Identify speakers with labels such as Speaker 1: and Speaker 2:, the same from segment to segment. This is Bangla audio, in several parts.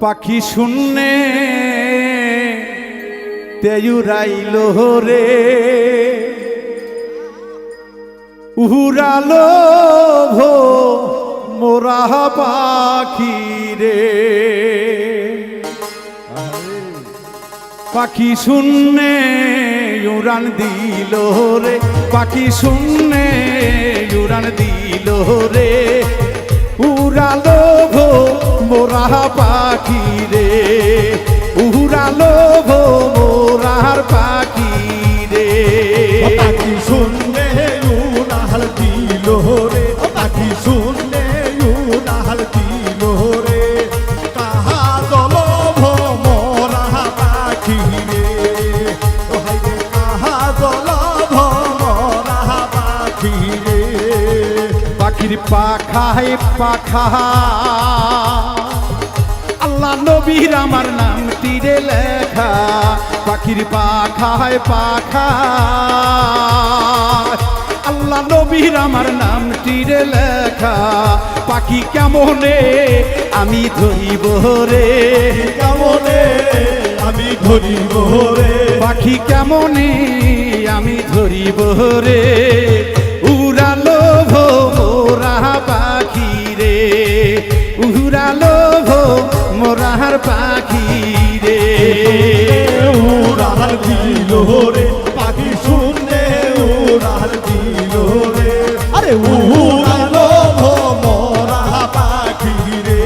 Speaker 1: পাখি শূন্যে তেয়ুরাইল রে উড়ালো ভো মোরা পাখি রে পাখি শূন্যে উড়ান দিল রে পাখি শূন্যে উড়ান দিল রে উড়ালো ভো মোরা পাখি রে উড়ালো ভো মোরার পাখি রে
Speaker 2: পাখি শুনলে উড়াল দিল রে পাখি শুনলে উড়াল দিল রে কাহা দল ভোমরা পাখি রে কাহা দল ভোমরা পাখি রে
Speaker 1: পাখির পাখায় পাখা আল্লাহ নবীর আমার নাম তীরে লেখা পাখির পাখায় পাখা আল্লাহ নবীর আমার নাম তীরে লেখা পাখি কেমনে আমি ধরিব রে
Speaker 2: কেমনে আমি ধরিব রে
Speaker 1: পাখি কেমনে আমি ধরিব রে উড়ালো ভো মোরা পাখি রে উড়ালো ভো মোরার পাখি রে
Speaker 2: উড়াল দিল রে পাখি শুনলে উড়াল দিল রে আরে উড়ালো ভোমরা পাখি রে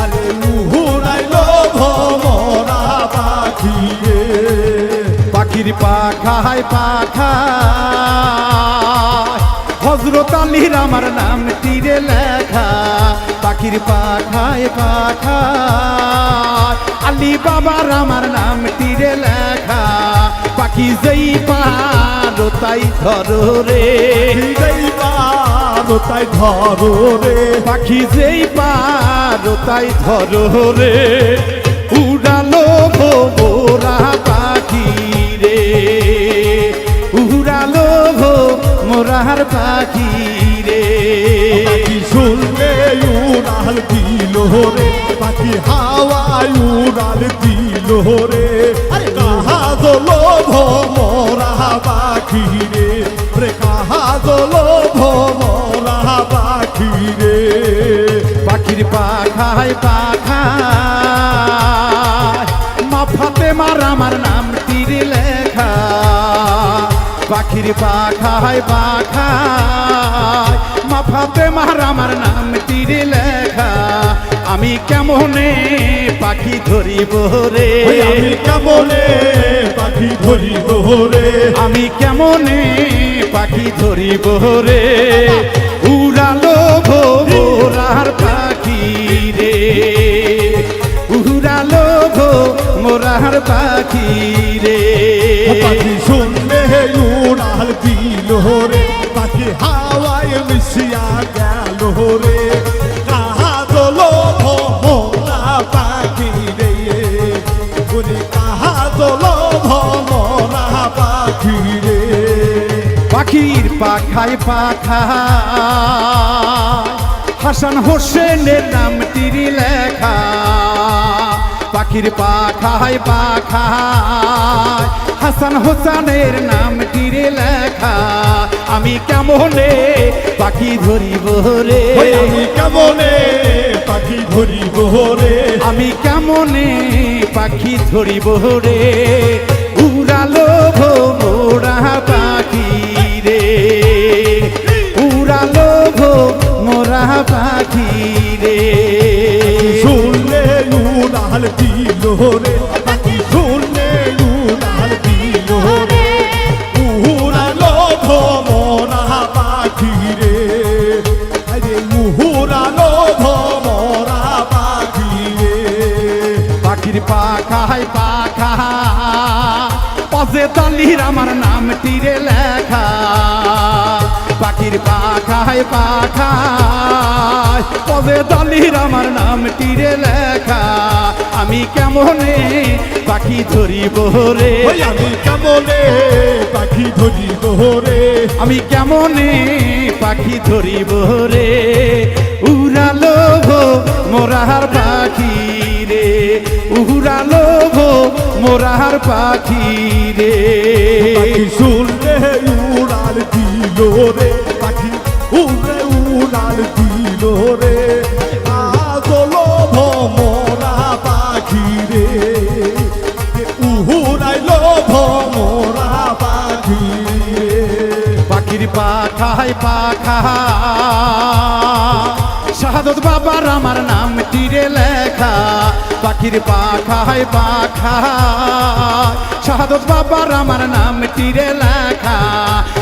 Speaker 2: আরে উড়াইলো ভোমরা পাখি রে
Speaker 1: পাখির পাখায় পাখা হযরত আলীর আমার নাম তীরে লেখা পাখির পাখায় পাখা আলী বাবার আমার নাম তীরে লেখা পাখি যেই পারো তাই ধরো রে
Speaker 2: যেই পারো তাই ধরো রে
Speaker 1: পাখি যেই পারো তাই ধরো রে উড়ালো ভো মোরা পাখি রে উড়ালো ভো মোরার পাখি রে
Speaker 2: পাখি শুনলে উড়াল দিল রে পাখি হাওয়ায় উড়াল দিল রে আরে কাহা দলো ভোমরা পাখি রে রে কাহা দলো ভোমরা পাখি রে
Speaker 1: পাখির পাখায় পাখা মা ফাতেমার আমার নাম তীরে লেখা পাখির পাখায় পাখায় মা ফাতেমার আমার নাম তীরে লেখা আমি কেমনে পাখি ধরিব রে
Speaker 2: আমি কেমনে পাখি ধরিব রে
Speaker 1: আমি কেমনে পাখি ধরিব রে উড়ালো ভো মোরার পাখি রে উড়ালো ভো মোরার পাখি রে
Speaker 2: পাখি শুনলে উড়াল দিল রে পাখি হাওয়ায় মিশিয়া গেল রে কাহা দলো ভোমরা পাখি রে বলি কাহা দলো ভোমরা পাখি রে
Speaker 1: পাখির পাখায় পাখা হাসান হোসেনের নাম তীরে লেখা পাখির পাখায় পাখা হাসান হোসেনের নাম তীরে লেখা আমি কেমনে পাখি ধরিব রে
Speaker 2: আমি কেমনে পাখি ধরিব রে
Speaker 1: আমি কেমনে পাখি ধরিব রে উড়ালো ভো মোরা পাখি রে উড়ালো ভো মোরা পাখি রে
Speaker 2: শুনলে উড়াল দিল রে পাখি শুনলে উড়াল দিল রে উড়ালো ভোমরা পাখি রে আরে উড়ালো ভোমরা পাখি রে
Speaker 1: পাখির পাখায় পাখা পাশে তালির আমার নাম তীরে লেখা পাখির পাখায় পাখা পাশে তালির আমার নাম তীরে লেখা আমি কেমনে পাখি ধরিব রে
Speaker 2: আমি কেমনে পাখি ধরিব রে
Speaker 1: আমি কেমনে পাখি ধরিব রে উড়ালো ভো মোরার পাখি মোরার পাখি রে
Speaker 2: পাখি শুনলে উড়াল দিল রে পাখি উড়ে উড়াল দিল রে আদলো ভমরা পাখি রে উড়াইলো ভমরা পাখি রে
Speaker 1: পাখির পাখায় পাখা শাহাদত বাবার আমার নাম তীরে লেখা পাখির পাখায় পাখা শাহাদত বাবার আমার নাম তীরে লেখা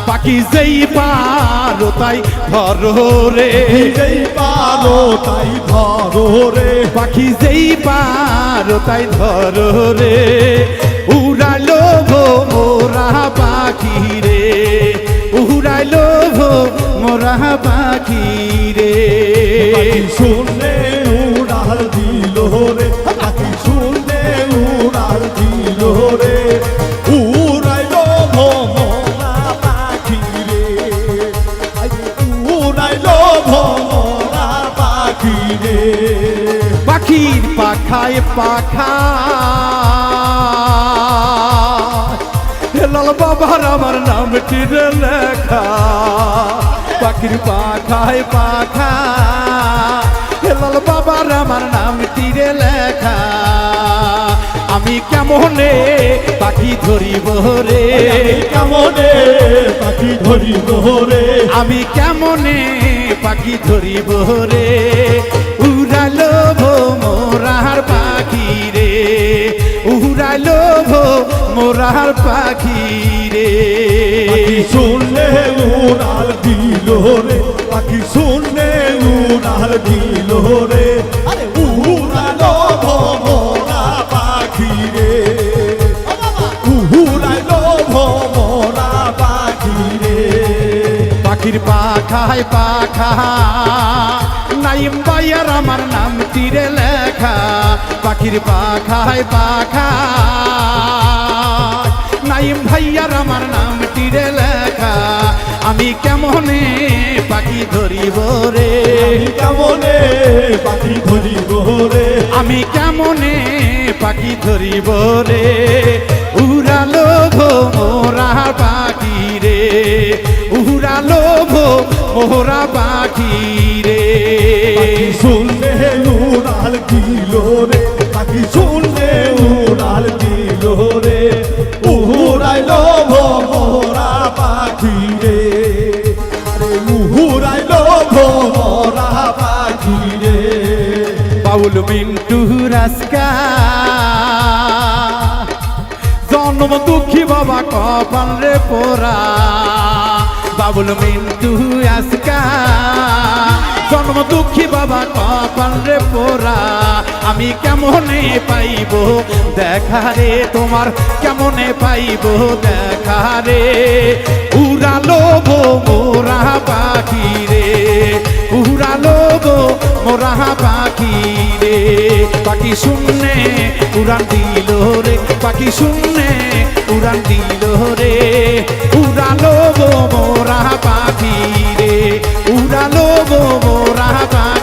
Speaker 1: পাখি যেই পারো তাই ধরো রে
Speaker 2: যেই পালো তাই ধরো রে
Speaker 1: পাখি যেই পারো তাই ধরো রে উড়ালো গো মোরা পাখি রে উড়াইলো গো মোরা পাখি রে
Speaker 2: পাখি শুনলে উড়াল দিল রে পাখি শুনলে উড়াল দিল রে উড়াইলো ভমরা পাখি রে উড়াইলো ভমরা পাখি রে
Speaker 1: পাখির পাখায় পাখা লাল বাবার আমার নাম তীরে লেখা পাখির পাখায় পাখা লাল বাবার আমার নাম তীরে লেখা আমি কেমনে পাখি ধরিব রে
Speaker 2: কেমনে পাখি ধরিব রে
Speaker 1: আমি কেমনে পাখি ধরিব রে উড়ালো ভো মোরার পাখি রে উড়ালো ভো মোরার পাখি রে
Speaker 2: পাখি শুনলে উড়াল দিল রে পাখি শুনলে উড়াল দিল রে উড়ালো ভমরা পাখি রে উড়াইলো ভমরা পাখি রে
Speaker 1: পাখির পাখায় পাখা নাইম ভাইয়ার আমার নাম তীরে লেখা পাখির পাখায় পাখা নাইম ভাইয়ার আমার নাম তীরে লেখা আমি কেমনে পাখি ধরিব রে
Speaker 2: কেমনে পাখি ধরিব রে
Speaker 1: আমি কেমনে পাখি ধরিব রে উড়ালো ভো মোরা পাখি রে উড়ালো ভো মোরা পাখি রে
Speaker 2: পাখি শুনলে উড়াল দিল রে পাখি শুনলে উড়াল দিল রে উড়াইলো ভমরা পাখি রে আরে উড়াইলো ভমরা পাখি রে
Speaker 1: বাউল মিন্টু রাস্কা জন্ম দুঃখী বাবা কপাল রে পোরা বাবুল মিন্টু আজকা জন্ম দুঃখী বাবা কপাল রে পোরা আমি কেমনে পাইব দেখা রে তোমার কেমনে পাইব দেখা রে উড়ালো গো মোরা পাখি রে উড়ালো গো মোরা পাখি রে পাখি শূন্যে উড়ান দিল রে পাখি শূন্যে উড়ান দিল রে উড়ালো গো মোরা পাখি রে উড়ালো গো মোরা পাখি